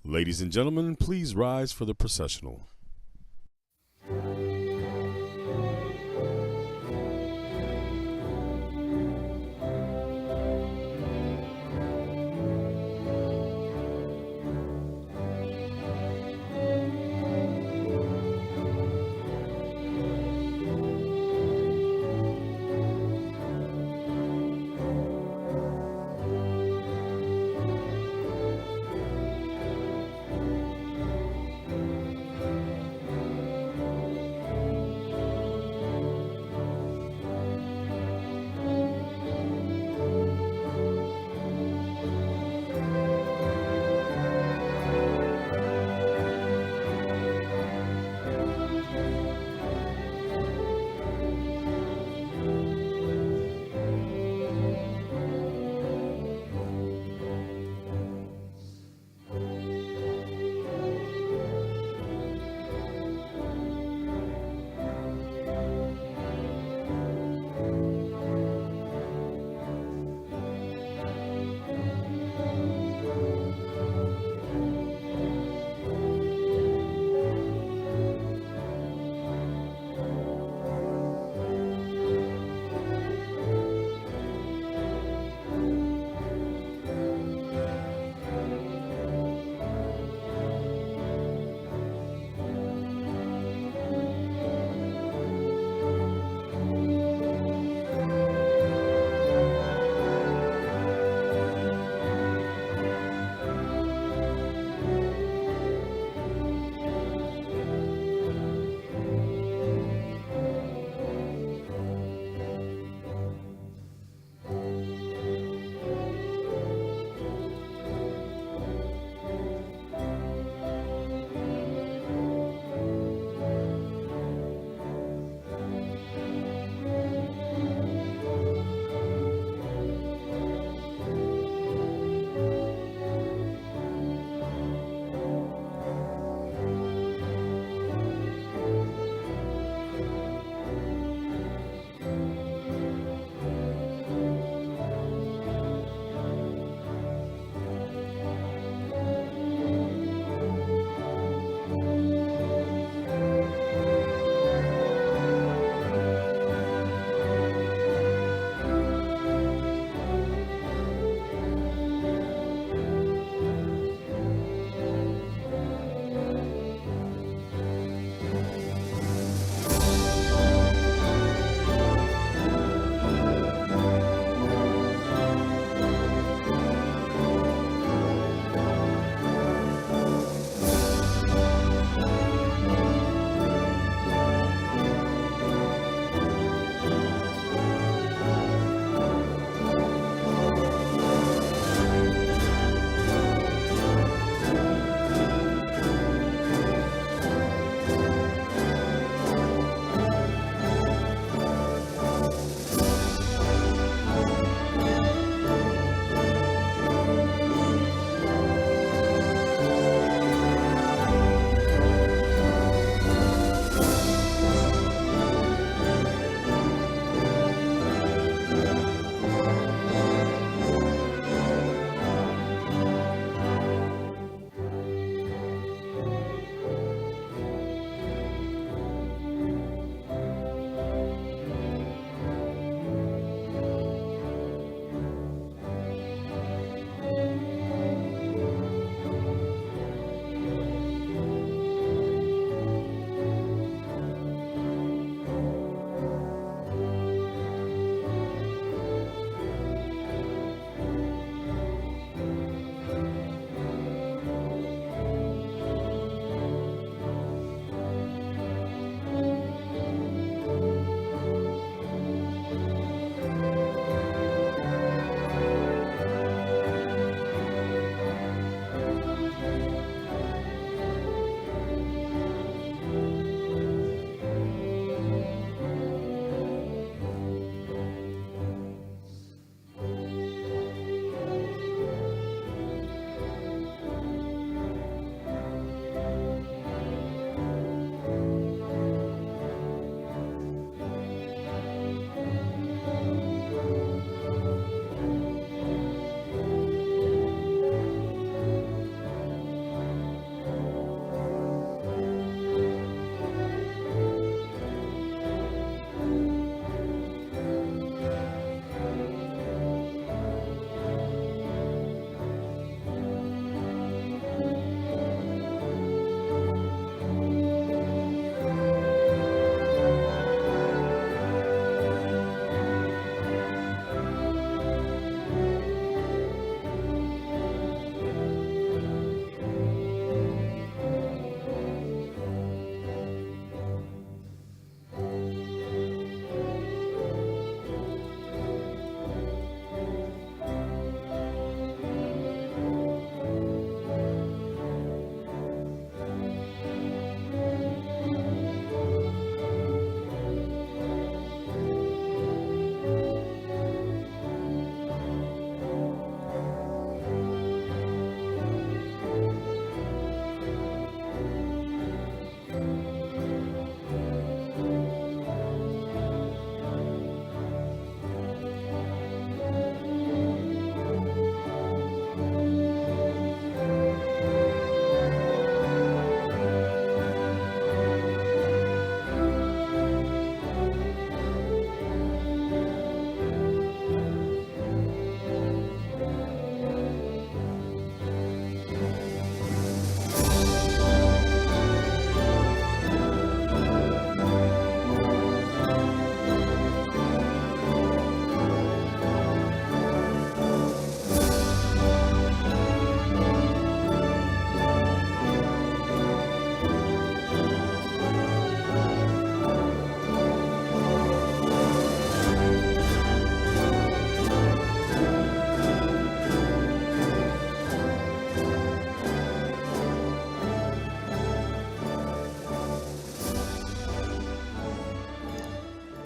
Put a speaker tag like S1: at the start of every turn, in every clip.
S1: Ladies and gentlemen, please rise for the processional.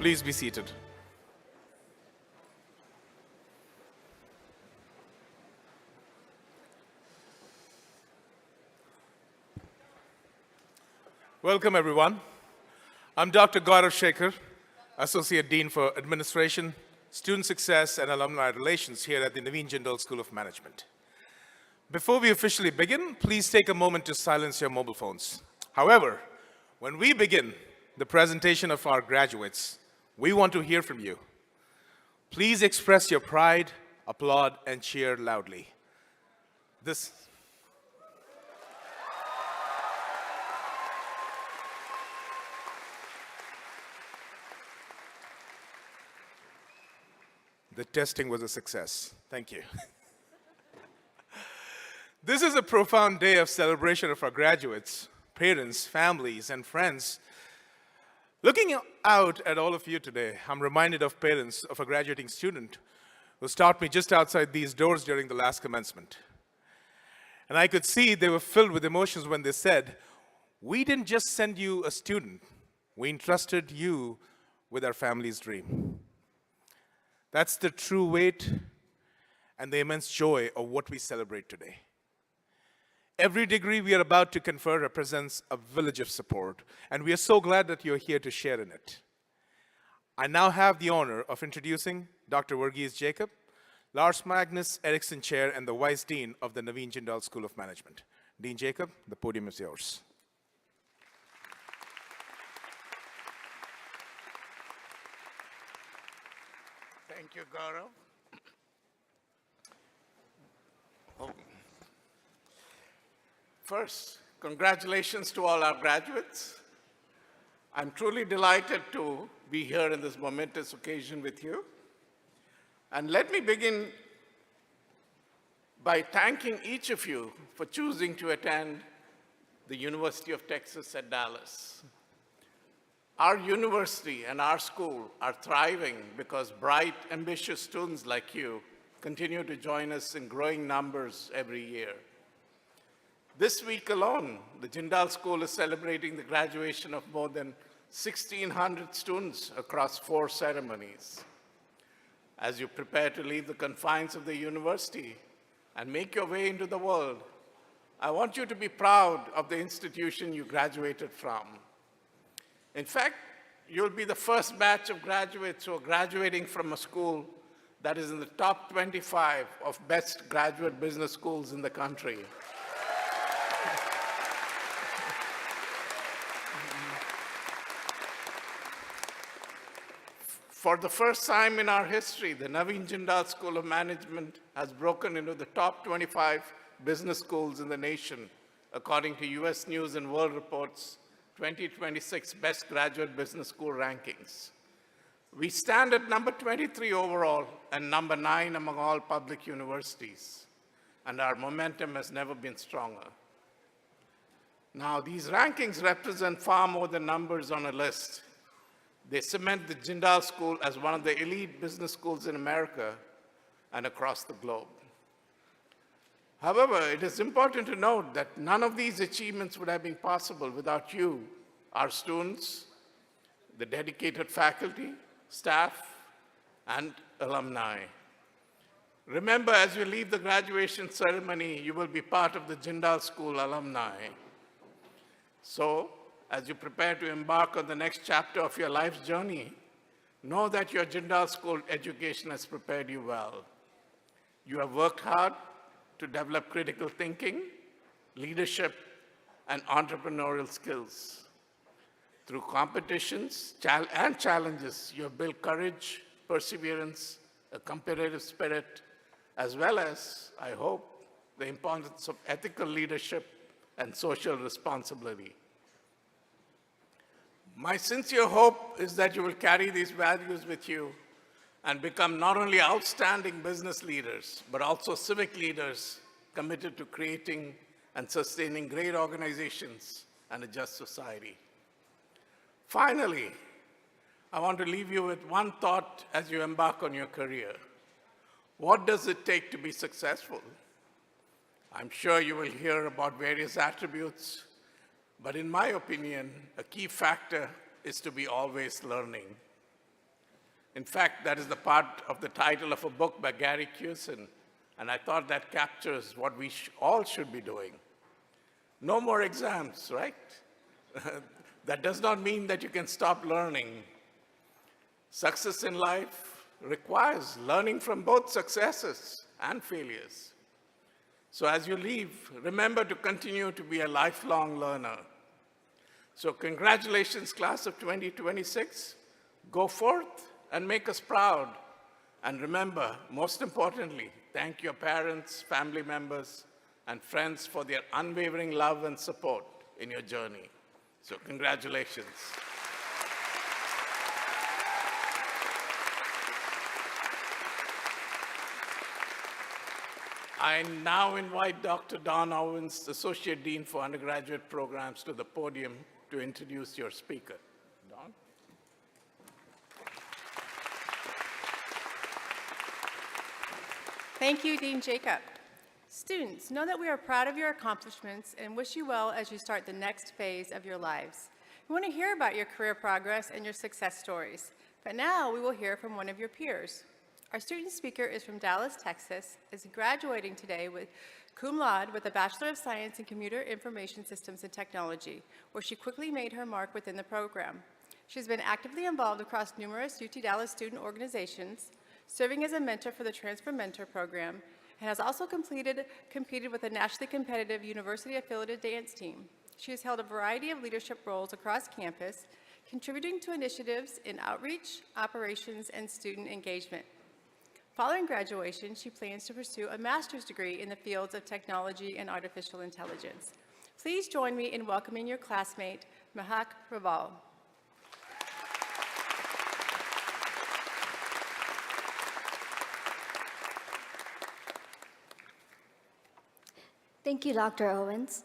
S2: Please be seated. Welcome, everyone. I'm Dr. Gaurav Shekhar, Associate Dean for Administration, Student Success, and Alumni Relations here at the Naveen Jindal School of Management. Before we officially begin, please take a moment to silence your mobile phones. However, when we begin the presentation of our graduates, we want to hear from you. Please express your pride, applaud, and cheer loudly. The testing was a success. Thank you. This is a profound day of celebration of our graduates, parents, families, and friends. Looking out at all of you today, I'm reminded of parents of a graduating student who stopped me just outside these doors during the last commencement. And I could see they were filled with emotions when they said, "We didn't just send you a student, we entrusted you with our family's dream." That's the true weight and the immense joy of what we celebrate today. Every degree we are about to confer represents a village of support, and we are so glad that you're here to share in it. I now have the honor of introducing Dr. Verghese Jacob, Lars Magnus Eriksson Chair and the Vice Dean of the Naveen Jindal School of Management. Dean Jacob, the podium is yours.
S3: Thank you, Gaurav. First, congratulations to all our graduates. I'm truly delighted to be here in this momentous occasion with you. And let me begin by thanking each of you for choosing to attend the University of Texas at Dallas. Our university and our school are thriving because bright, ambitious students like you continue to join us in growing numbers every year. This week alone, the Jindal School is celebrating the graduation of more than 1,600 students across 4 ceremonies. As you prepare to leave the confines of the university and make your way into the world, I want you to be proud of the institution you graduated from. In fact, you'll be the first batch of graduates who are graduating from a school that is in the top 25 of best graduate business schools in the country. For the first time in our history, the Naveen Jindal School of Management has broken into the top 25 business schools in the nation, according to US News and World Report's 2026 Best Graduate Business School rankings. We stand at number 23 overall and number 9 among all public universities, and our momentum has never been stronger. Now, these rankings represent far more than numbers on a list. They cement the Jindal School as one of the elite business schools in America and across the globe. However, it is important to note that none of these achievements would have been possible without you, our students, the dedicated faculty, staff, and alumni. Remember, as you leave the graduation ceremony, you will be part of the Jindal School alumni. So, as you prepare to embark on the next chapter of your life's journey, know that your Jindal School education has prepared you well. You have worked hard to develop critical thinking, leadership, and entrepreneurial skills. Through competitions and challenges, you have built courage, perseverance, a competitive spirit, as well as, I hope, the importance of ethical leadership and social responsibility. My sincere hope is that you will carry these values with you and become not only outstanding business leaders, but also civic leaders committed to creating and sustaining great organizations and a just society. Finally, I want to leave you with one thought as you embark on your career. What does it take to be successful? I'm sure you will hear about various attributes, but in my opinion, a key factor is to be always learning. In fact, that is the part of the title of a book by Gary Cusin, and I thought that captures what we all should be doing. No more exams, right? That does not mean that you can stop learning. Success in life requires learning from both successes and failures. So as you leave, remember to continue to be a lifelong learner. So congratulations, class of 2026. Go forth and make us proud. And remember, most importantly, thank your parents, family members, and friends for their unwavering love and support in your journey. So congratulations. I now invite Dr. Don Owens, Associate Dean for Undergraduate Programs, to the podium to introduce your speaker. Don?
S4: Thank you, Dean Jacob. Students, know that we are proud of your accomplishments and wish you well as you start the next phase of your lives. We want to hear about your career progress and your success stories, but now we will hear from one of your peers. Our student speaker is from Dallas, Texas, is graduating today with cum laude with a Bachelor of Science in Computer Information Systems and Technology, where she quickly made her mark within the program. She's been actively involved across numerous UT Dallas student organizations, serving as a mentor for the Transfer Mentor program, and has also competed with a nationally competitive university-affiliated dance team. She has held a variety of leadership roles across campus, contributing to initiatives in outreach, operations, and student engagement. Following graduation, she plans to pursue a master's degree in the fields of technology and artificial intelligence. Please join me in welcoming your classmate, Mahak Raval.
S5: Thank you, Dr. Owens.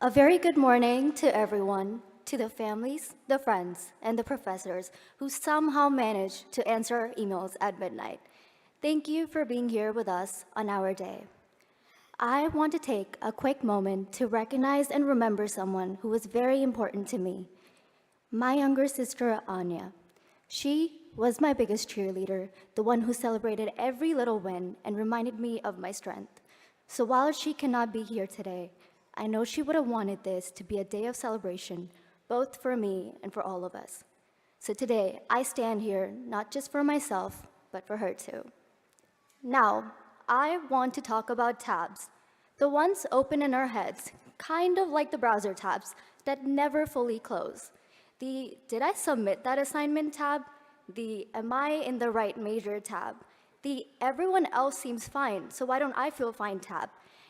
S5: A very good morning to everyone, to the families, the friends, and the professors who somehow managed to answer our emails at midnight. Thank you for being here with us on our day. I want to take a quick moment to recognize and remember someone who was very important to me, my younger sister, Anya. She was my biggest cheerleader, the one who celebrated every little win and reminded me of my strength. So while she cannot be here today, I know she would have wanted this to be a day of celebration, both for me and for all of us. So today, I stand here not just for myself, but for her too. Now, I want to talk about tabs, the ones open in our heads, kind of like the browser tabs that never fully close. The "Did I submit that assignment" tab, the "Am I in the right major" tab, the "Everyone else seems fine, so why don't I feel fine" tab,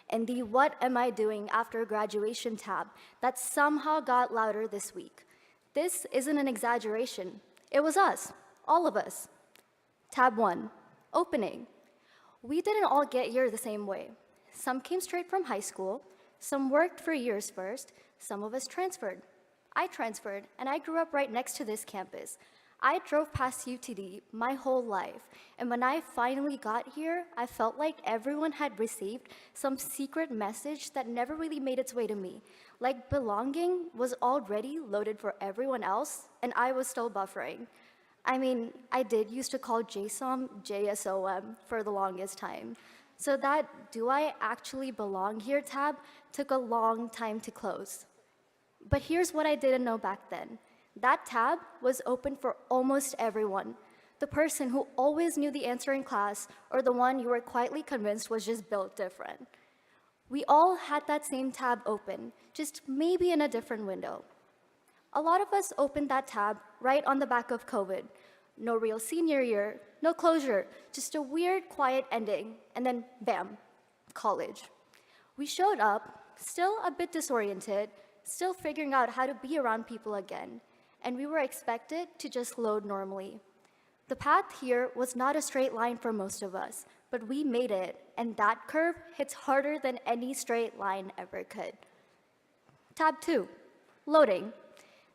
S5: and the "What am I doing after graduation" tab that somehow got louder this week. This isn't an exaggeration. It was us, all of us. Tab 1, opening. We didn't all get here the same way. Some came straight from high school, some worked for years first, some of us transferred. I transferred, and I grew up right next to this campus. I drove past UTD my whole life, and when I finally got here, I felt like everyone had received some secret message that never really made its way to me. Like belonging was already loaded for everyone else, and I was still buffering. I mean, I did used to call JSOM JSOM for the longest time. So that "Do I actually belong here" tab took a long time to close. But here's what I didn't know back then. That tab was open for almost everyone. The person who always knew the answer in class, or the one you were quietly convinced was just built different. We all had that same tab open, just maybe in a different window. A lot of us opened that tab right on the back of COVID. No real senior year, no closure, just a weird, quiet ending, and then bam, college. We showed up, still a bit disoriented, still figuring out how to be around people again, and we were expected to just load normally. The path here was not a straight line for most of us, but we made it, and that curve hits harder than any straight line ever could. Tab 2, loading.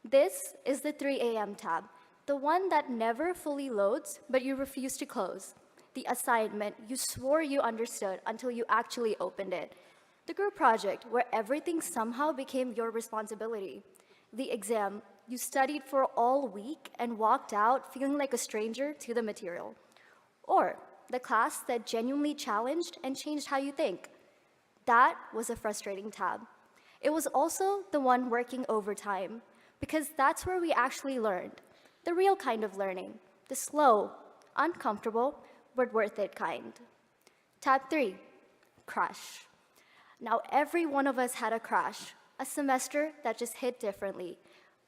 S5: This is the 3 a.m. tab, the one that never fully loads, but you refuse to close. The assignment you swore you understood until you actually opened it. The group project where everything somehow became your responsibility. The exam you studied for all week and walked out feeling like a stranger to the material. Or the class that genuinely challenged and changed how you think. That was a frustrating tab. It was also the one working overtime, because that's where we actually learned. The real kind of learning, the slow, uncomfortable, but worth it kind. Tab 3, crash. Now, every one of us had a crash, a semester that just hit differently,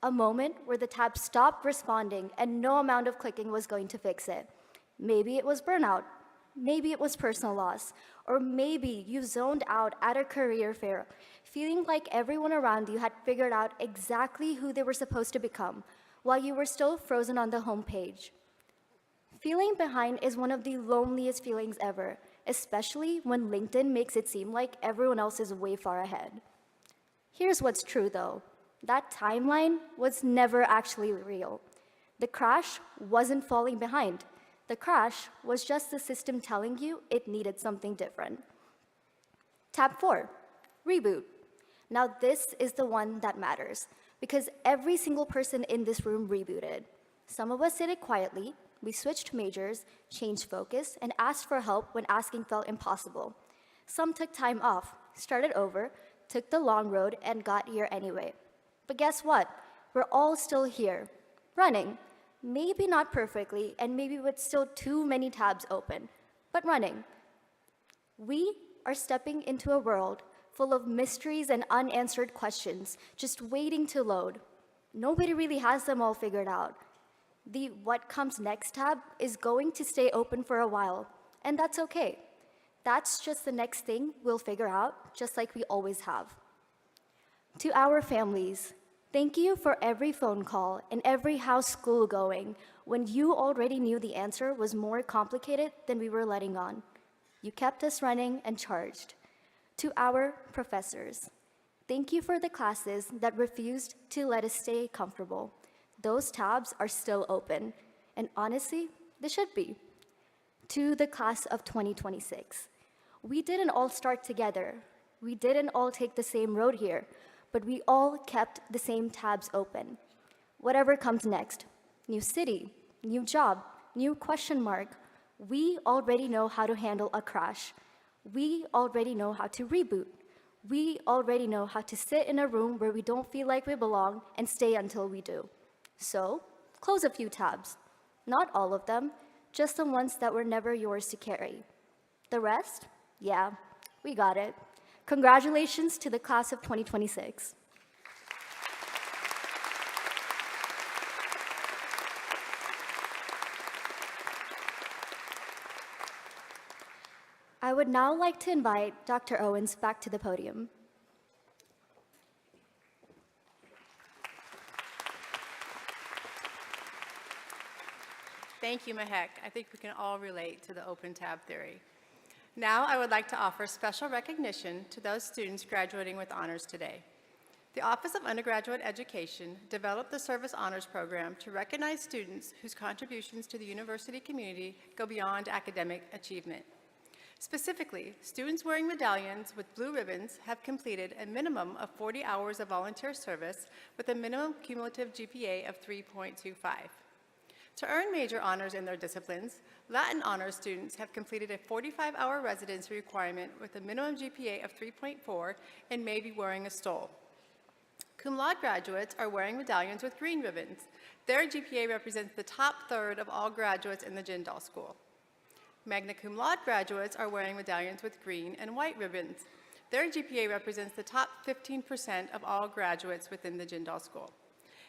S5: a moment where the tab stopped responding and no amount of clicking was going to fix it. Maybe it was burnout, maybe it was personal loss, or maybe you zoned out at a career fair, feeling like everyone around you had figured out exactly who they were supposed to become, while you were still frozen on the homepage. Feeling behind is one of the loneliest feelings ever, especially when LinkedIn makes it seem like everyone else is way far ahead. Here's what's true though. That timeline was never actually real. The crash wasn't falling behind. The crash was just the system telling you it needed something different. Tab 4, reboot. Now this is the one that matters, because every single person in this room rebooted. Some of us did it quietly. We switched majors, changed focus, and asked for help when asking felt impossible. Some took time off, started over, took the long road, and got here anyway. But guess what? We're all still here, running. Maybe not perfectly, and maybe with still too many tabs open, but running. We are stepping into a world full of mysteries and unanswered questions, just waiting to load. Nobody really has them all figured out. The What Comes Next tab is going to stay open for a while, and that's okay. That's just the next thing we'll figure out, just like we always have. To our families, thank you for every phone call and every house school going when you already knew the answer was more complicated than we were letting on. You kept us running and charged. To our professors, thank you for the classes that refused to let us stay comfortable. Those tabs are still open, and honestly, they should be. To the class of 2026, we didn't all start together. We didn't all take the same road here, but we all kept the same tabs open. Whatever comes next, new city, new job, new question mark, we already know how to handle a crash. We already know how to reboot. We already know how to sit in a room where we don't feel like we belong and stay until we do. So, close a few tabs. Not all of them, just the ones that were never yours to carry. The rest? Yeah, we got it. Congratulations to the class of 2026. I would now like to invite Dr. Owens back to the podium.
S4: Thank you, Mehek. I think we can all relate to the open tab theory. Now, I would like to offer special recognition to those students graduating with honors today. The Office of Undergraduate Education developed the Service Honors Program to recognize students whose contributions to the university community go beyond academic achievement. Specifically, students wearing medallions with blue ribbons have completed a minimum of 40 hours of volunteer service with a minimum cumulative GPA of 3.25. To earn major honors in their disciplines, Latin honors students have completed a 45-hour residency requirement with a minimum GPA of 3.4 and may be wearing a stole. Cum laude graduates are wearing medallions with green ribbons. Their GPA represents the top third of all graduates in the Jindal School. Magna cum laude graduates are wearing medallions with green and white ribbons. Their GPA represents the top 15% of all graduates within the Jindal School.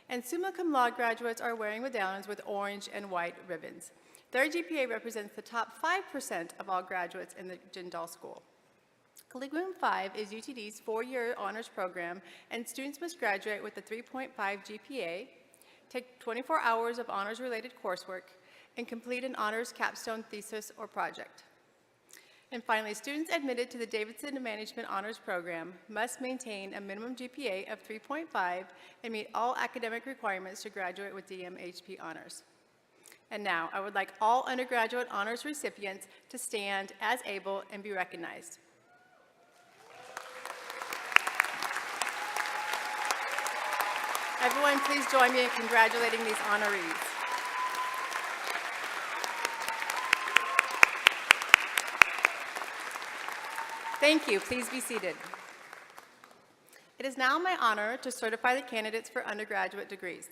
S4: And summa cum laude graduates are wearing medallions with orange and white ribbons. Their GPA represents the top 5% of all graduates in the Jindal School. Collegium 5 is UTD's 4-year honors program, and students must graduate with a 3.5 GPA, take 24 hours of honors-related coursework, and complete an honors capstone thesis or project. And finally, students admitted to the Davidson Management Honors Program must maintain a minimum GPA of 3.5 and meet all academic requirements to graduate with DMHP honors. And now, I would like all undergraduate honors recipients to stand as able and be recognized. Everyone, please join me in congratulating these honorees. Thank you. Please be seated. It is now my honor to certify the candidates for undergraduate degrees.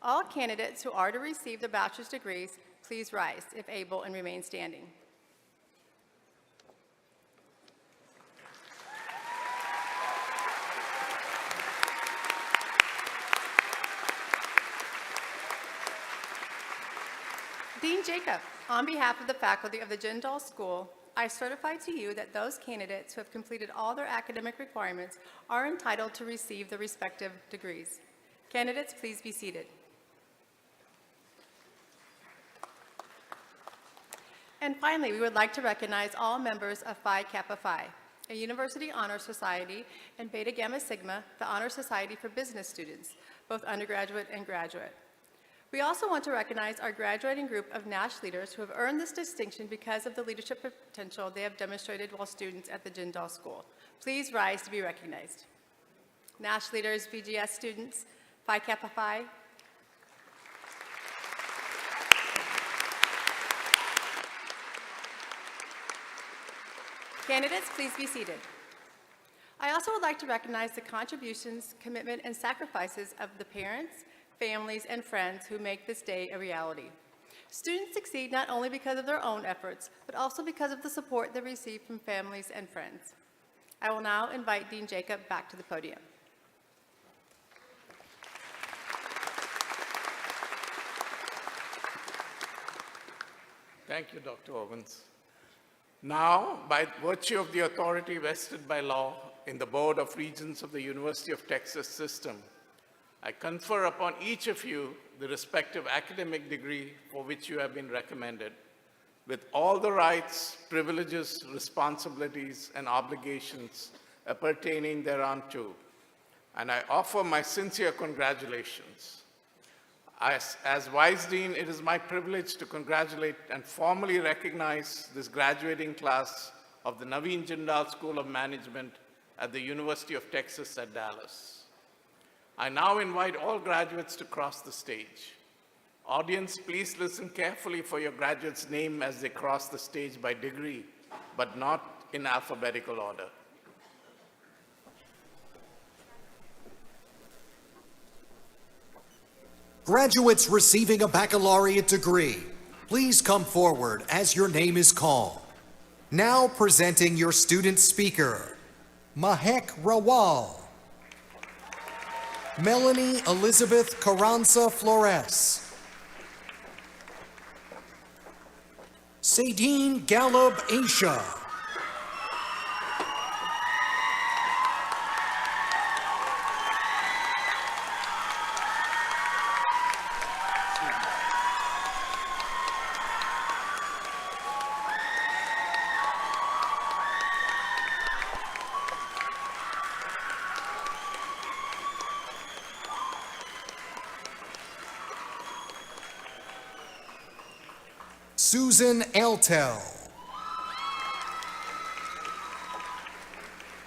S4: All candidates who are to receive the bachelor's degrees, please rise, if able, and remain standing. Dean Jacob, on behalf of the faculty of the Jindal School, I certify to you that those candidates who have completed all their academic requirements are entitled to receive the respective degrees. Candidates, please be seated. And finally, we would like to recognize all members of Phi Kappa Phi, a University Honor Society, and Beta Gamma Sigma, the Honor Society for Business students, both undergraduate and graduate. We also want to recognize our graduating group of NASH leaders who have earned this distinction because of the leadership potential they have demonstrated while students at the Jindal School. Please rise to be recognized. NASH leaders, BGS students, Phi Kappa Phi. Candidates, please be seated. I also would like to recognize the contributions, commitment, and sacrifices of the parents, families, and friends who make this day a reality. Students succeed not only because of their own efforts, but also because of the support they receive from families and friends. I will now invite Dean Jacob back to the podium.
S3: Thank you, Dr. Owens. Now, by virtue of the authority vested by law in the Board of Regents of the University of Texas System, I confer upon each of you the respective academic degree for which you have been recommended, with all the rights, privileges, responsibilities, and obligations appertaining thereunto. And I offer my sincere congratulations. As Vice Dean, it is my privilege to congratulate and formally recognize this graduating class of the Naveen Jindal School of Management at the University of Texas at Dallas. I now invite all graduates to cross the stage. Audience, please listen carefully for your graduate's name as they cross the stage by degree, but not in alphabetical order.
S6: Graduates receiving a baccalaureate degree, please come forward as your name is called. Now presenting your student speaker, Mahek Rawal. Melanie Elizabeth Carranza Flores. Sadine Gallup Aisha. Susan Eltel.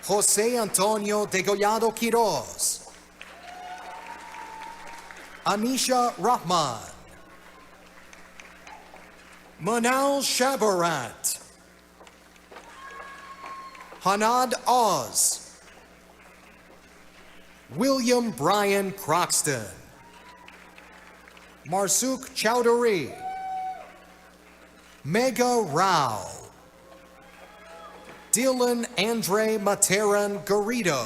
S6: Jose Antonio Degollado Quiroz. Anisha Rahman. Manal Shabarat. Hanad Oz. William Brian Croxton. Marsuk Chowdhury. Mega Rao. Dylan Andre Materan Garrido.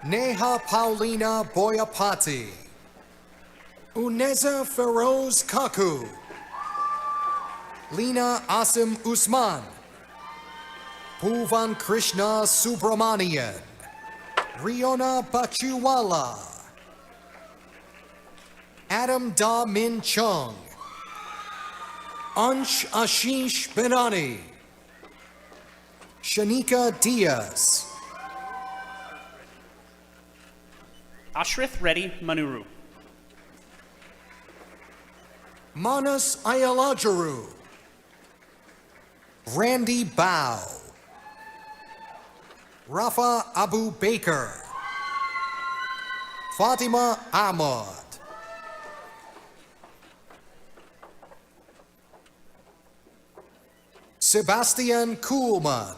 S6: Neha Paulina Boyapati. Uneza Feroz Kaku. Lina Asim Usman. Puvan Krishna Subramanian. Riona Bachiwala. Adam Da Min Chung. Ansh Ashish Benani. Shanika Diaz.
S7: Ashrith Reddy Manuru.
S6: Manas Ayalajaru. Randy Bao. Rafa Abu Baker. Fatima Ahmad. Sebastian Kuhlman,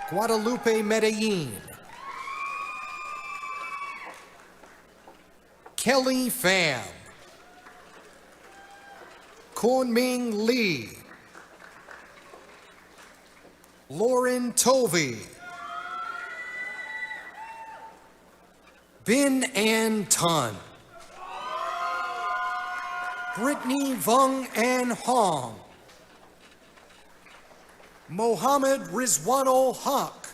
S6: Guadalupe Medellin. Kelly Pham, Kunming Lee, Lauren Tovey, Bin An Tan, Brittany Vung An Hong, Mohammed Rizwanul Haq,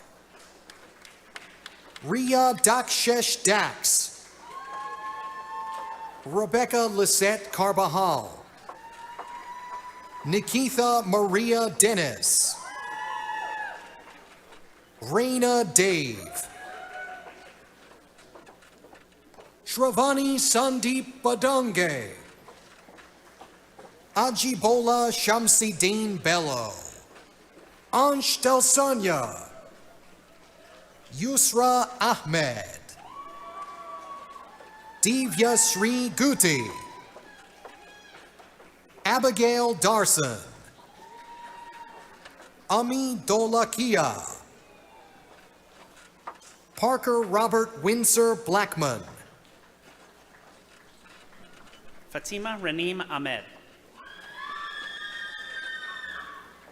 S6: Ria Dakshesh Dax, Rebecca Lisette Carbajal, Nikitha Maria Dennis, Raina Dave, Shravani Sandeep Badange, Ajibola Shamsideen Bello, Ansh Delsanya, Yusra Ahmed, Divya Sri Guti, Abigail Darson, Ami Dolakia, Parker Robert Windsor Blackman,
S7: Fatima Raneem Ahmed.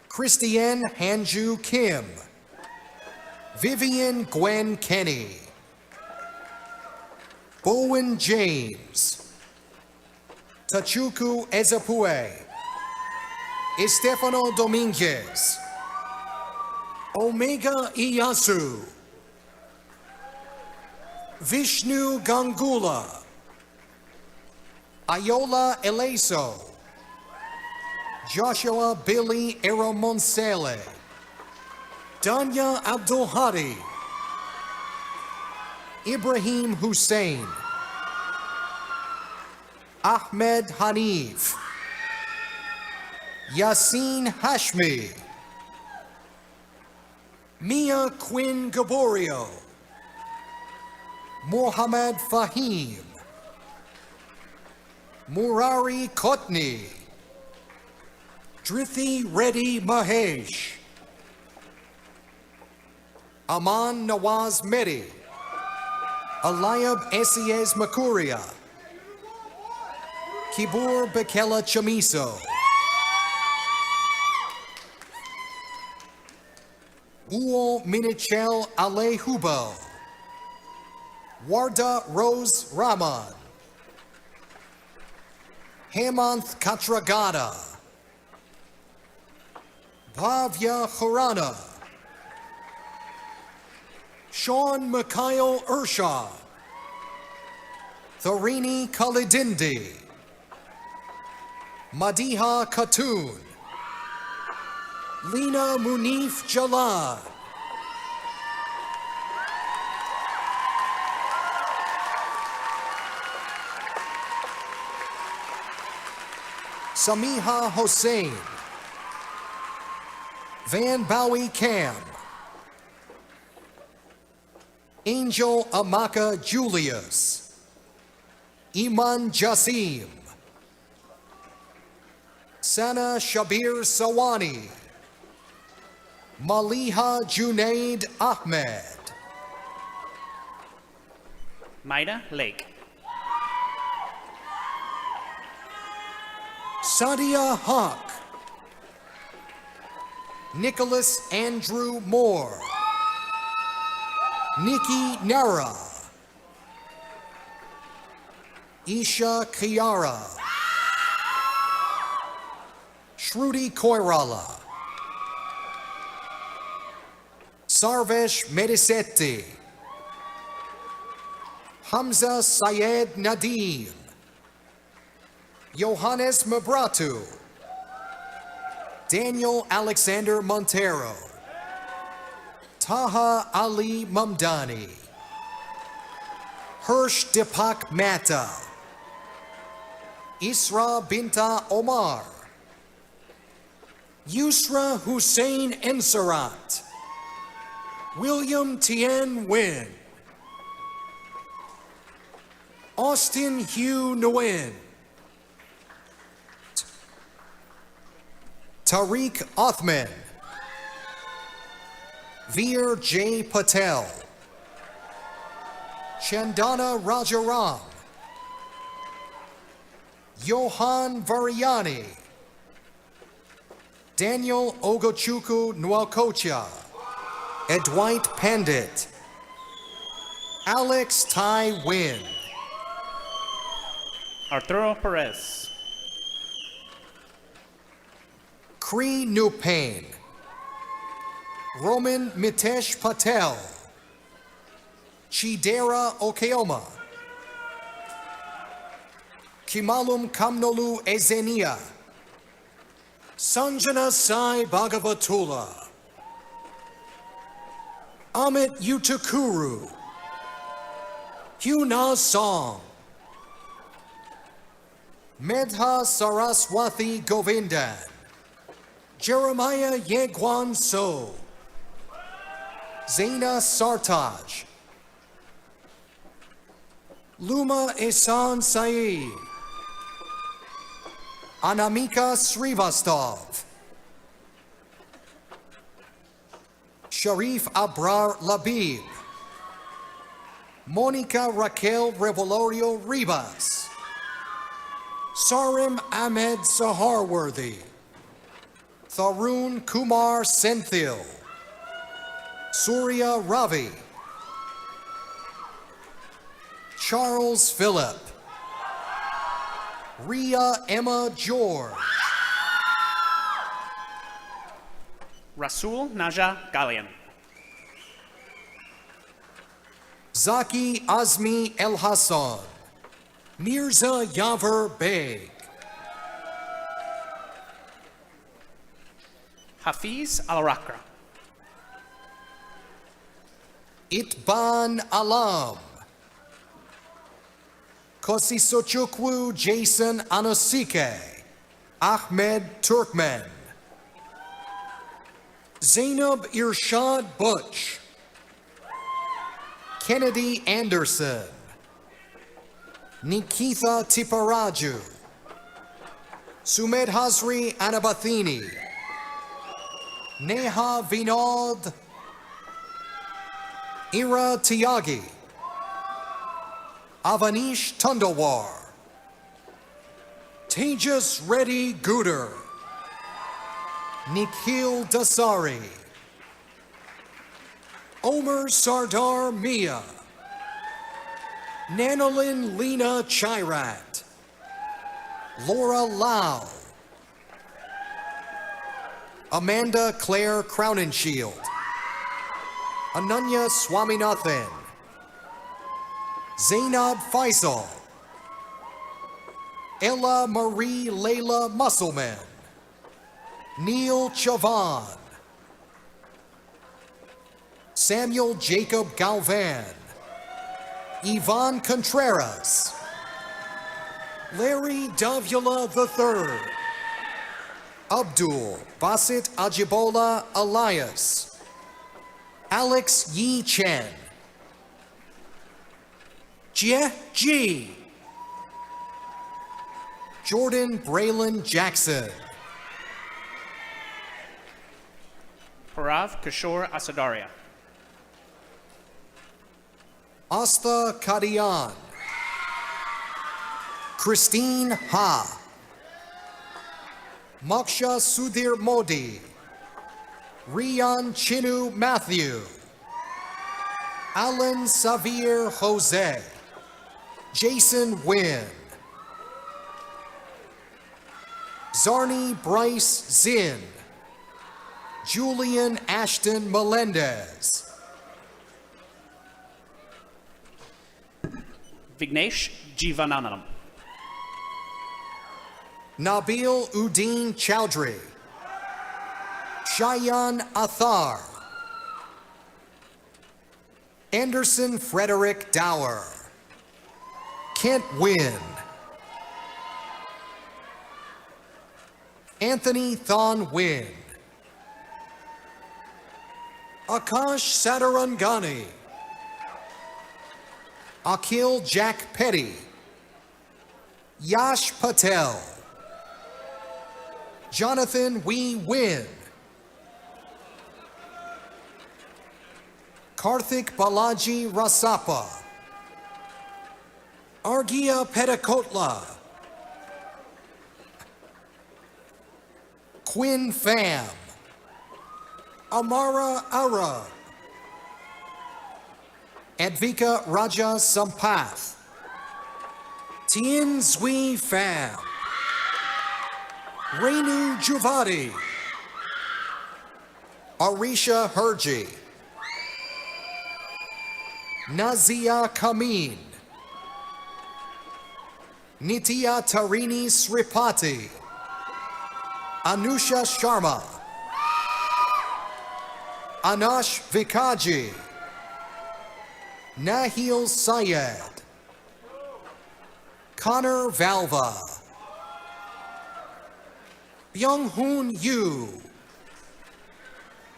S6: Christiane Hanju Kim, Vivian Gwen Kenny, Bowen James, Tachuku Ezapue, Estefano Dominguez, Omega Iyasu, Vishnu Gangula, Ayola Eleso, Joshua Billy Aramonsele, Danya Abdul Hadi, Ibrahim Hussein, Ahmed Hanif, Yasin Hashmi, Mia Quinn Gaborio, Mohammad Fahim, Murari Kotni, Dhrithi Reddy Mahesh, Aman Nawaz Mehdi, Alayab Esiez Makuria, Kibur Bekela Chamiso, Uo Minichel Ale Hubo, Warda Rose Rahman, Hemanth Katragada, Bhavya Khurana, Sean Mikhail Ershaw, Tharini Khalidindi, Madiha Khatun, Lena Munif Jalan, Samiha Hossein, Van Bowie Cam, Angel Amaka Julius, Iman Jasim, Sana Shabir Sawani, Maliha Junaid Ahmed,
S7: Maida Lake.
S6: Sadia Hawk, Nicholas Andrew Moore, Nikki Nara, Isha Kiara, Shruti Koirala, Sarvesh Medisetti, Hamza Syed Nadim, Johannes Mabratu, Daniel Alexander Montero, Taha Ali Mamdani, Hirsch Deepak Mehta, Isra Binta Omar, Yusra Hussein Ensarat, William Tien Nguyen, Austin Hugh Nguyen. Tariq Othman. Veer J. Patel. Chandana Rajaram. Johan Variani. Daniel Ogochukwu Nwakocha. Edwite Pandit. Alex Tai Win.
S7: Arturo Perez.
S6: Cree Nupain. Roman Mitesh Patel. Chidera Okeoma. Kimalum Kamnolu Ezenia. Sanjana Sai Bhagavatula. Amit Utakuru. Huna Song. Medha Saraswati Govindan. Jeremiah Yegwan So. Zaina Sartaj. Luma Ehsan Saeed. Anamika Srivastov. Sharif Abrar Labib. Monica Raquel Revolorio Ribas. Sarim Ahmed Saharworthy. Tharun Kumar Senthil. Surya Ravi. Charles Phillip. Ria Emma George.
S7: Rasul Naja Galian.
S6: Zaki Azmi El Hassan. Mirza Yaver Beg.
S7: Hafiz Al Rakra.
S6: Itban Alam. Kosisochukwu Jason Anosike. Ahmed Turkmen. Zainab Irshad Butch. Kennedy Anderson. Nikitha Tiparaju. Sumed Hazri Anabathini. Neha Vinod. Ira Tyagi. Avanish Tundawar. Tejas Reddy Gooder. Nikhil Dasari. Omer Sardar Mia. Nanolin Lena Chirat. Laura Lau. Amanda Claire Crownenshield. Ananya Swaminathan. Zainab Faisal. Ella Marie Layla Musselman. Neil Chavan. Samuel Jacob Galvan. Yvonne Contreras. Larry Davula III. Abdul Basit Ajibola Elias. Alex Yi Chen. Jie Ji. Jordan Braylon Jackson.
S7: Parav Kishore Asadaria.
S6: Asta Kadian. Christine Ha. Moksha Sudhir Modi. Rian Chinu Matthew. Alan Savir Jose. Jason Wynn. Zarni Bryce Zinn. Julian Ashton Melendez.
S7: Vignesh Jivananam.
S6: Nabil Uddin Chowdhury. Shayan Athar. Anderson Frederick Dower. Kent Wynn. Anthony Thon Wynn. Akash Satarangani. Akil Jack Petty. Yash Patel. Jonathan Wee Win. Karthik Balaji Rasapa. Argia Pedakotla. Quinn Pham. Amara Ara. Advika Raja Sampath. Tien Zui Pham. Renu Juvati. Arisha Herji. Nazia Kameen. Nitya Tarini Sripati. Anusha Sharma. Anash Vikaji. Nahil Syed. Connor Valva. Byung-Hoon Yu.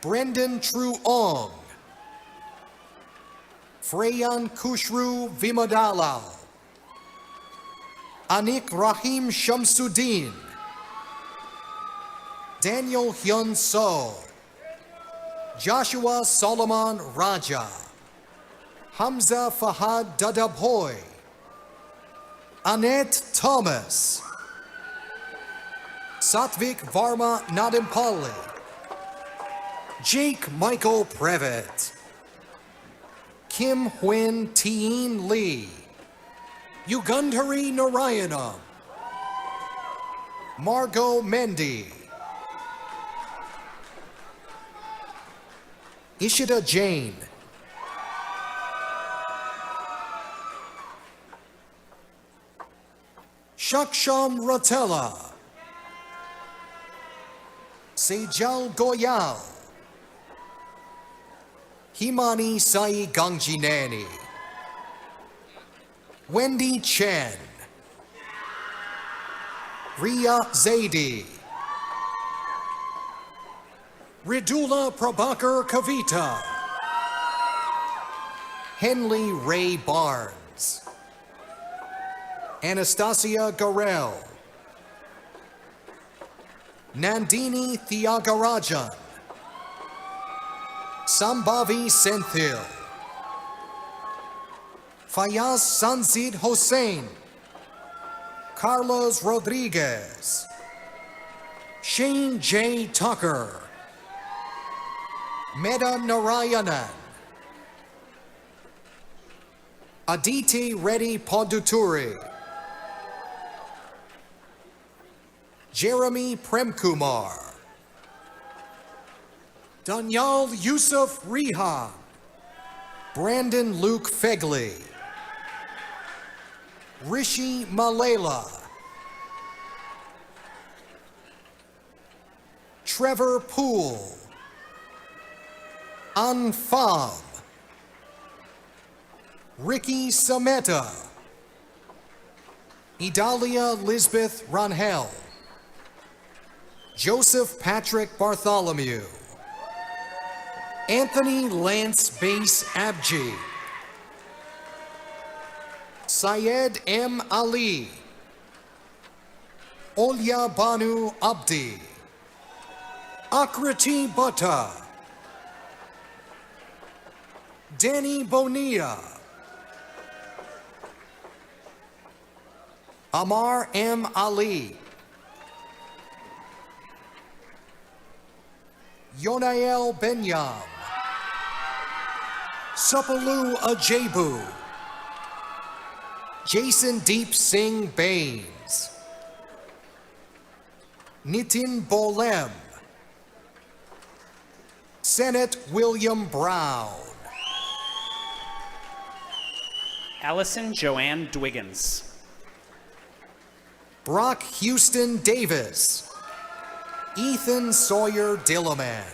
S6: Brendan Tru Ong. Freyan Kushru Vimadala. Anik Rahim Shamsuddin. Daniel Hyun So. Joshua Solomon Raja. Hamza Fahad Dadabhoy. Annette Thomas. Satvik Varma Nadimpalli. Jake Michael Previtt. Kim Hwin Tien Lee. Yugandhari Narayanam. Margot Mendy. Ishita Jain. Shaksham Ratela. Sejal Goyal. Himani Sai Gangjinani. Wendy Chen. Ria Zaidi. Ridula Prabhakar Kavita. Henley Ray Barnes. Anastasia Garel. Nandini Thiagarajan. Sambhavi Senthil. Fayaz Sanzid Hossein. Carlos Rodriguez. Shane J. Tucker. Meda Narayanan. Aditi Reddy Poduturi. Jeremy Premkumar. Danyal Yusuf Rihan. Brandon Luke Fegley. Rishi Malela. Trevor Poole. Anfam. Ricky Sameta. Idalia Lisbeth Ranhel. Joseph Patrick Bartholomew. Anthony Lance Bass Abji. Syed M. Ali. Olya Banu Abdi. Akriti Butta. Danny Bonilla. Amar M. Ali. Yonael Benyam. Sapalu Ajebu. Jason Deep Singh Baines. Nitin Bolem. Senate William Brown.
S7: Allison Joanne Dwiggins.
S6: Brock Houston Davis. Ethan Sawyer Dillaman.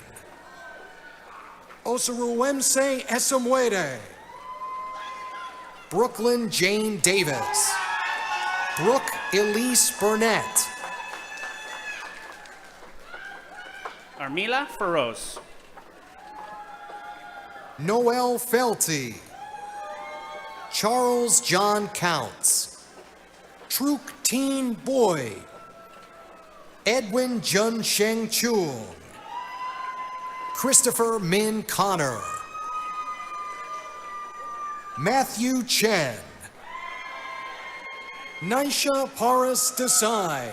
S6: Osaruwemse Esamwede. Brooklyn Jane Davis. Brooke Elise Burnett.
S7: Armila Feroz.
S6: Noel Felty. Charles John Counts. Truk Teen Boy, Edwin Jun Sheng Chung, Christopher Min Connor, Matthew Chen, Nisha Paras Desai,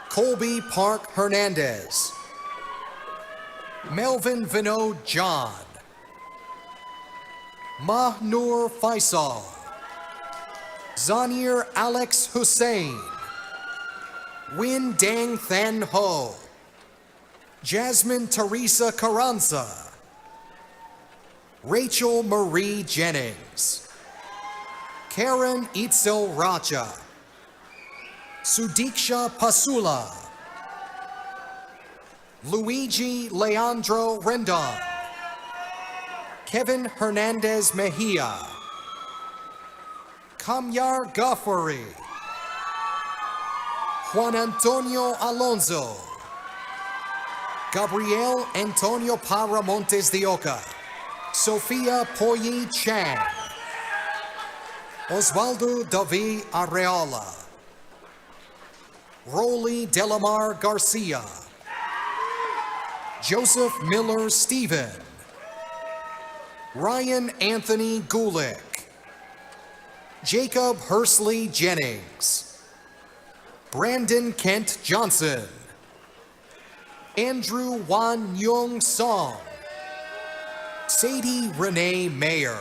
S6: Colby Park Hernandez, Melvin Vinod John, Mahnur Faisal, Zanir Alex Hussein, Win Dang Than Ho, Jasmine Teresa Carranza, Rachel Marie Jennings, Karen Itzel Raja, Sudiksha Pasula, Luigi Leandro Rendon, Kevin Hernandez Mejia, Kamyar Ghaffari, Juan Antonio Alonso, Gabriel Antonio Paramontes de Oca, Sofia Poyi Chang, Osvaldo David Areola, Rolly Delamar Garcia, Joseph Miller Stephen, Ryan Anthony Gulick, Jacob Hursley Jennings, Brandon Kent Johnson, Andrew Wan Young Song, Sadie Renee Mayer,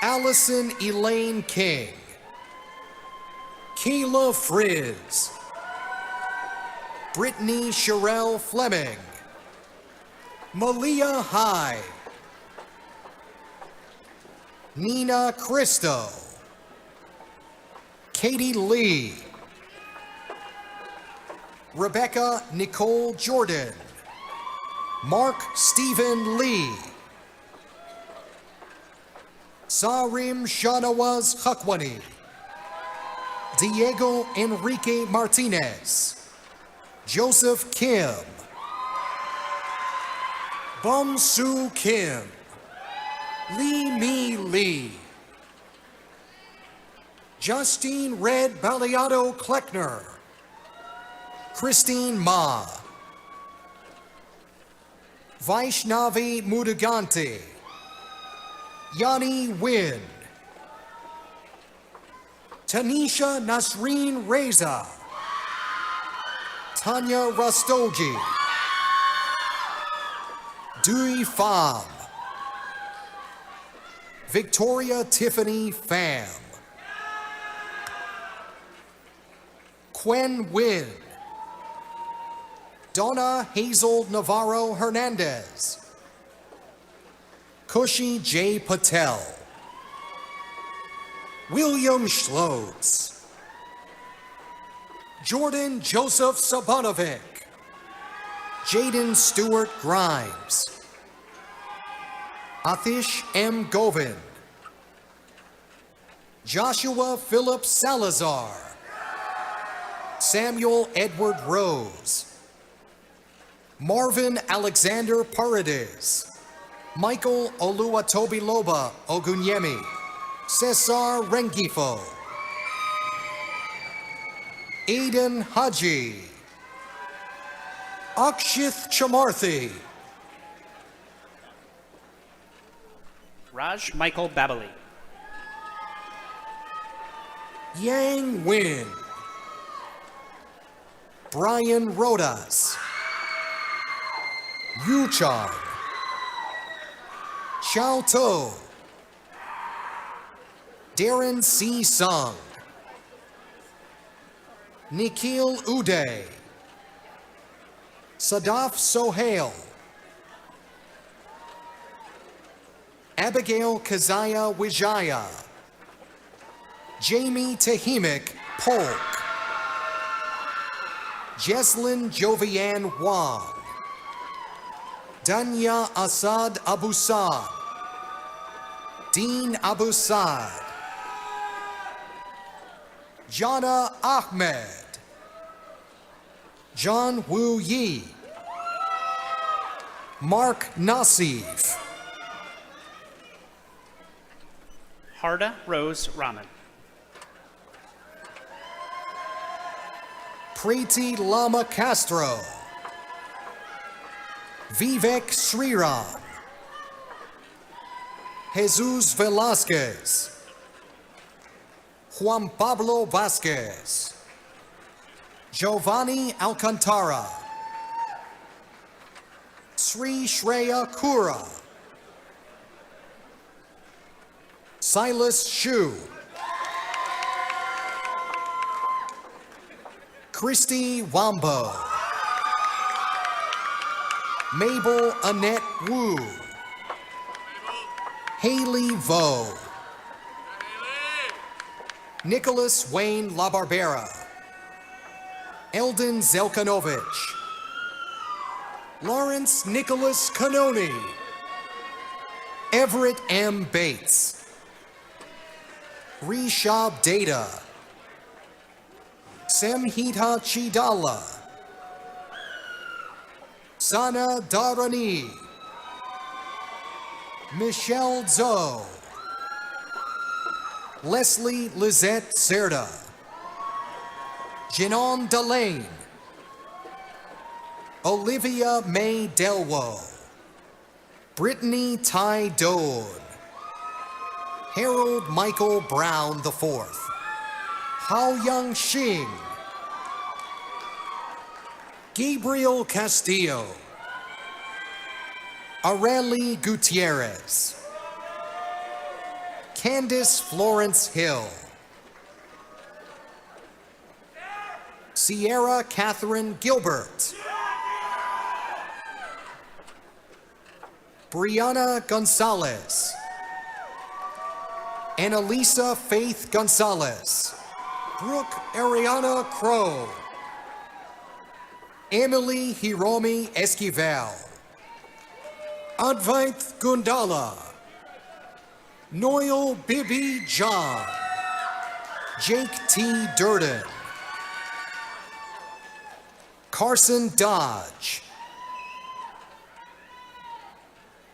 S6: Allison Elaine King, Kayla Frizz, Brittany Sherelle Fleming, Malia High, Nina Cristo, Katie Lee, Rebecca Nicole Jordan, Mark Stephen Lee, Sarim Shanawaz Hakwani, Diego Enrique Martinez, Joseph Kim, Bum Soo Kim, Lee Mi Lee, Justine Red Baliado Kleckner, Christine Ma, Vaishnavi Mudaganti, Yanni Win, Tanisha Nasreen Reza, Tanya Rastogi, Dewey Pham, Victoria Tiffany Pham, Quen Win, Donna Hazel Navarro Hernandez, Kushi J. Patel, William Schlotz, Jordan Joseph Sabanovic, Jaden Stewart Grimes, Athish M. Govind, Joshua Philip Salazar, Samuel Edward Rose, Marvin Alexander Paredes, Michael Oluwatobiloba Ogunyemi, Cesar Rengifo, Aiden Haji, Akshith Chamarthi,
S7: Raj Michael Babali.
S6: Yang Win, Brian Rodas, Yuchar, Xiao To, Darren C. Sung, Nikhil Uday, Sadaf Sohail, Abigail Kazaya Wijaya, Jamie Tahimik Polk, Jeslyn Jovian Wang, Danya Asad Abusad, Dean Abusad, Jana Ahmed, John Wu Yi, Mark Nassif,
S7: Harda Rose Raman.
S6: Preeti Lama Castro, Vivek Sriram, Jesus Velasquez, Juan Pablo Vasquez, Giovanni Alcantara, Sri Shreya Kura, Silas Shu, Christy Wambo, Mabel Annette Wu, Haley Vo, Nicholas Wayne LaBarbera, Eldon Zelkanovich, Lawrence Nicholas Canoni, Everett M. Bates, Rishab Data, Samhita Chidala, Sana Dharani, Michelle Zoe, Leslie Lizette Serda, Jinon Delane, Olivia May Delwo, Brittany Ty Dode, Harold Michael Brown IV, Hao Young Xing, Gabriel Castillo, Areli Gutierrez, Candice Florence Hill, Sierra Catherine Gilbert, Brianna Gonzalez, Annalisa Faith Gonzalez, Brooke Ariana Crow, Emily Hiromi Esquivel, Advait Gundala, Noel Bibi John, Jake T. Durden, Carson Dodge,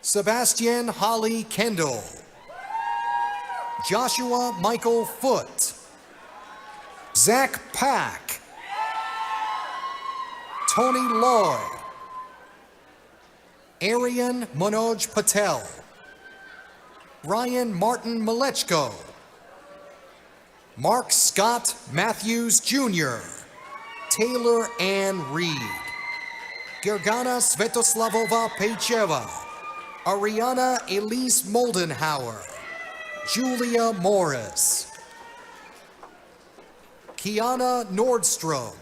S6: Sebastian Holly Kendall, Joshua Michael Foote, Zach Pack, Tony Loy, Arian Manoj Patel, Ryan Martin Malechko, Mark Scott Matthews Jr., Taylor Ann Reed, Gergana Svetoslavova Pecheva, Ariana Elise Moldenhauer, Julia Morris, Kiana Nordstrom,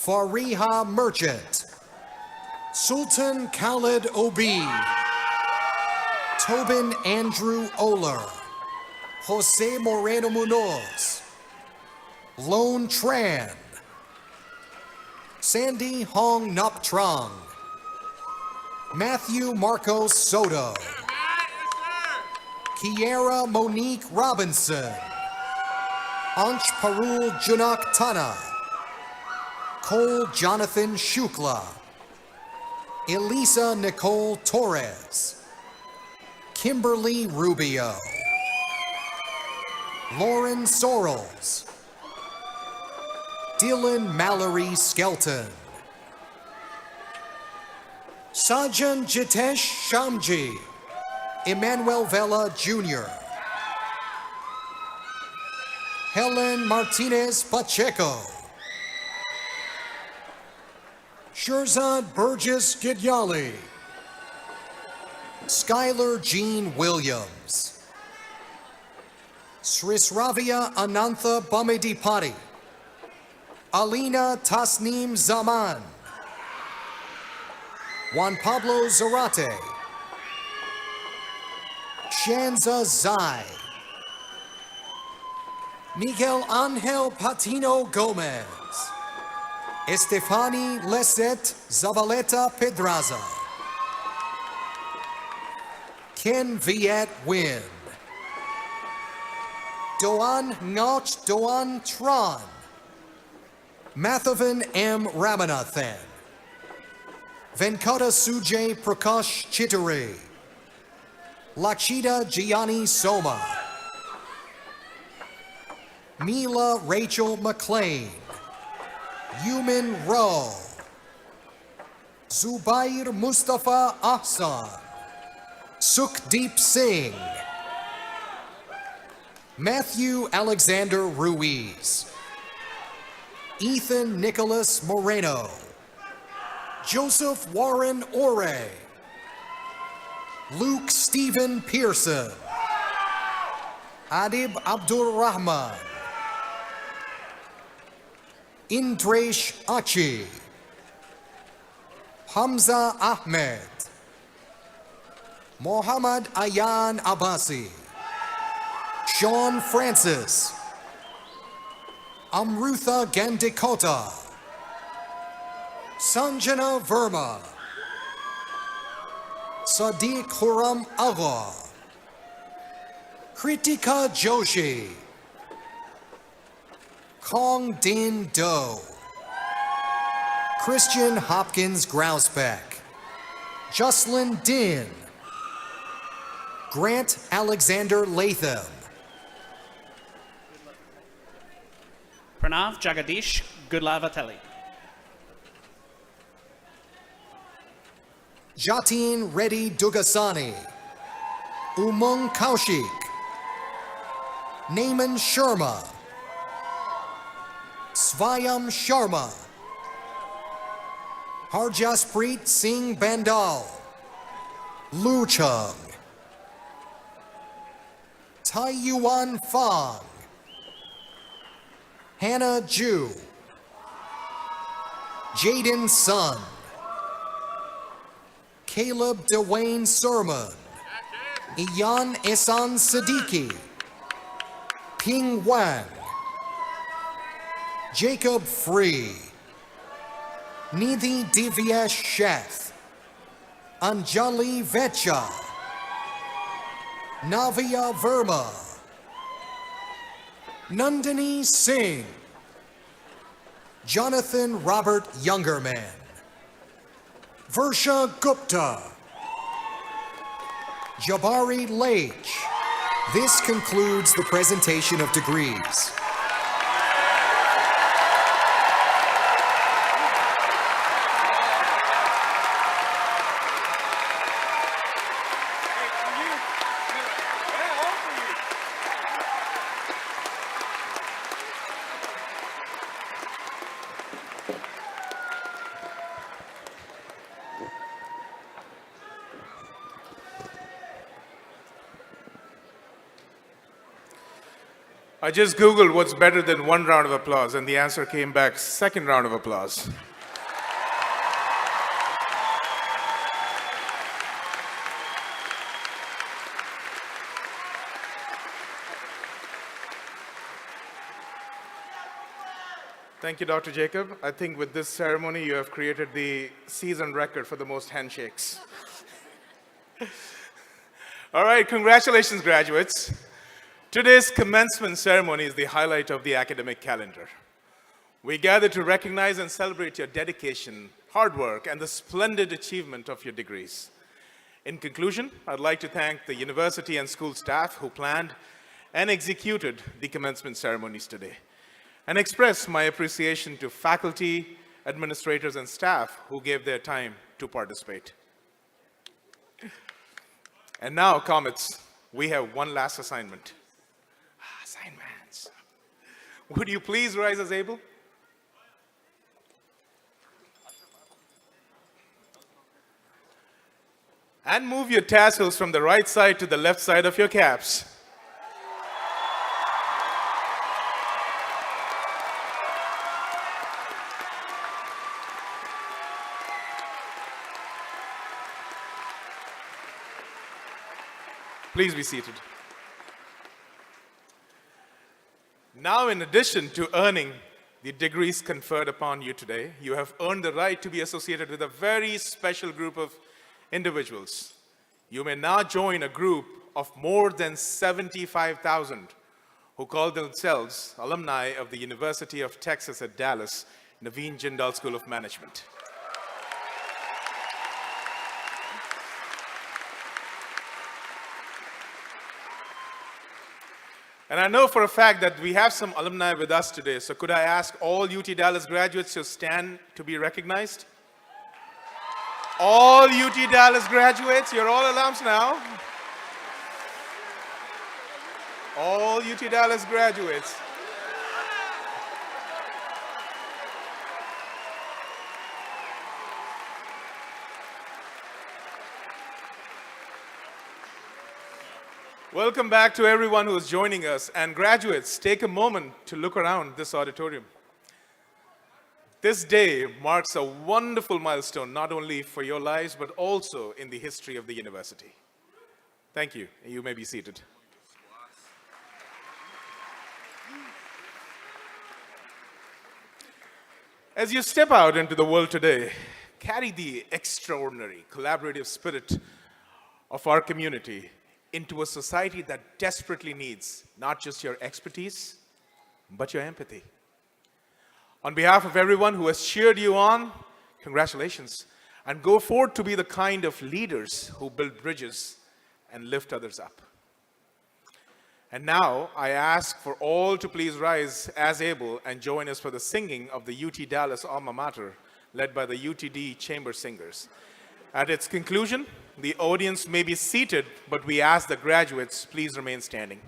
S6: Fariha Merchant, Sultan Khaled Obi, Tobin Andrew Oler, Jose Moreno Munoz, Lone Tran, Sandy Hong Nup Trong, Matthew Marcos Soto, Kiera Monique Robinson, Anch Parul Junak Tana, Cole Jonathan Shukla, Elisa Nicole Torres, Kimberly Rubio, Lauren Sorrells, Dylan Mallory Skelton, Sajan Jitesh Shamji, Emmanuel Vela Jr., Helen Martinez Pacheco, Shirzad Burgess Gidyali, Skylar Jean Williams, Srisravia Anantha Bamidipati, Alina Tasnim Zaman, Juan Pablo Zarate, Shanza Zai, Miguel Angel Patino Gomez, Estefani Leset Zavaleta Pedraza, Ken Viet Win, Doan Ngoch Doan Tron, Mathavan M. Ramanathan, Venkata Sujay Prakash Chitturi, Lakshita Gianni Soma, Mila Rachel McLean, Yumin Rowe, Zubair Mustafa Ahsan, Sukhdeep Singh, Matthew Alexander Ruiz, Ethan Nicholas Moreno, Joseph Warren Ore, Luke Stephen Pearson, Adib Abdur Rahman, Indresh Achi, Hamza Ahmed, Mohammad Ayan Abbasi, Sean Francis, Amrutha Gandikota, Sanjana Verma, Sadiq Khurram Agha, Kritika Joshi, Kong Din Do, Christian Hopkins Grousbeck, Jocelyn Din, Grant Alexander Latham,
S7: Pranav Jagadish Gudlavatelli.
S6: Jatin Reddy Dugasani, Umang Kaushik, Naaman Sharma, Svayam Sharma, Harjaspreet Singh Bandal, Lu Chung, Tai Yuan Fong, Hannah Ju, Jaden Sun, Caleb Dwayne Sermon, Iyan Ehsan Siddiqui, Ping Wang, Jacob Free, Nidhi Divyesh Sheth, Anjali Vecha, Navya Verma, Nandini Singh, Jonathan Robert Youngerman, Versha Gupta, Jabari Leach. This concludes the presentation of degrees.
S2: I just Googled what's better than one round of applause, and the answer came back, second round of applause. Thank you, Dr. Jacob. I think with this ceremony, you have created the season record for the most handshakes. All right, congratulations, graduates. Today's commencement ceremony is the highlight of the academic calendar. We gather to recognize and celebrate your dedication, hard work, and the splendid achievement of your degrees. In conclusion, I'd like to thank the university and school staff who planned and executed the commencement ceremonies today, and express my appreciation to faculty, administrators, and staff who gave their time to participate. And now, Comets, we have one last assignment. Assignments. Would you please rise as able? And move your tassels from the right side to the left side of your caps. Please be seated. Now, in addition to earning the degrees conferred upon you today, you have earned the right to be associated with a very special group of individuals. You may now join a group of more than 75,000 who call themselves alumni of the University of Texas at Dallas, Naveen Jindal School of Management. And I know for a fact that we have some alumni with us today, so could I ask all UT Dallas graduates to stand to be recognized? All UT Dallas graduates, you're all alums now. All UT Dallas graduates. Welcome back to everyone who is joining us. And graduates, take a moment to look around this auditorium. This day marks a wonderful milestone, not only for your lives, but also in the history of the university. Thank you. You may be seated. As you step out into the world today, carry the extraordinary collaborative spirit of our community into a society that desperately needs not just your expertise, but your empathy. On behalf of everyone who has cheered you on, congratulations, and go forward to be the kind of leaders who build bridges and lift others up. And now, I ask for all to please rise as able and join us for the singing of the UT Dallas alma mater, led by the UTD Chamber Singers. At its conclusion, the audience may be seated, but we ask the graduates, please remain standing.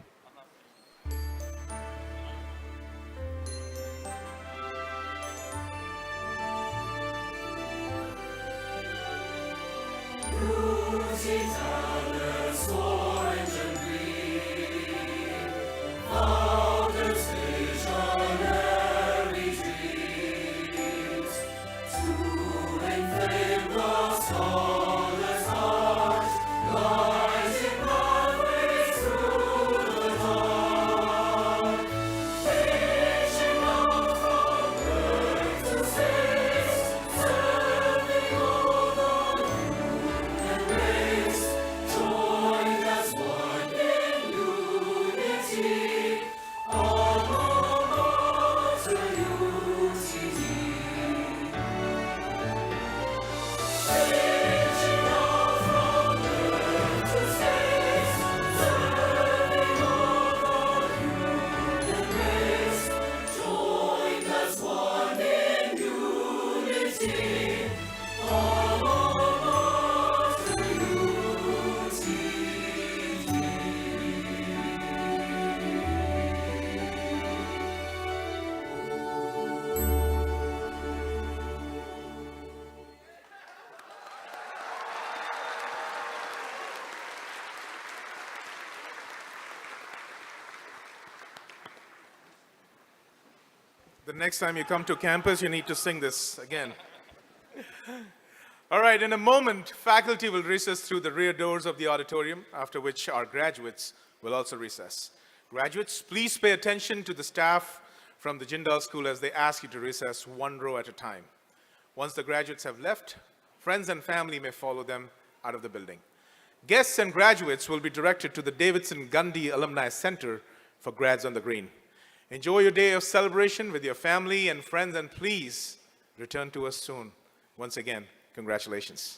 S2: The next time you come to campus, you need to sing this again. All right, in a moment, faculty will recess through the rear doors of the auditorium, after which our graduates will also recess. Graduates, please pay attention to the staff from the Jindal School as they ask you to recess one row at a time. Once the graduates have left, friends and family may follow them out of the building. Guests and graduates will be directed to the Davidson Gundy Alumni Center for Grads on the Green. Enjoy your day of celebration with your family and friends, and please return to us soon. Once again, congratulations.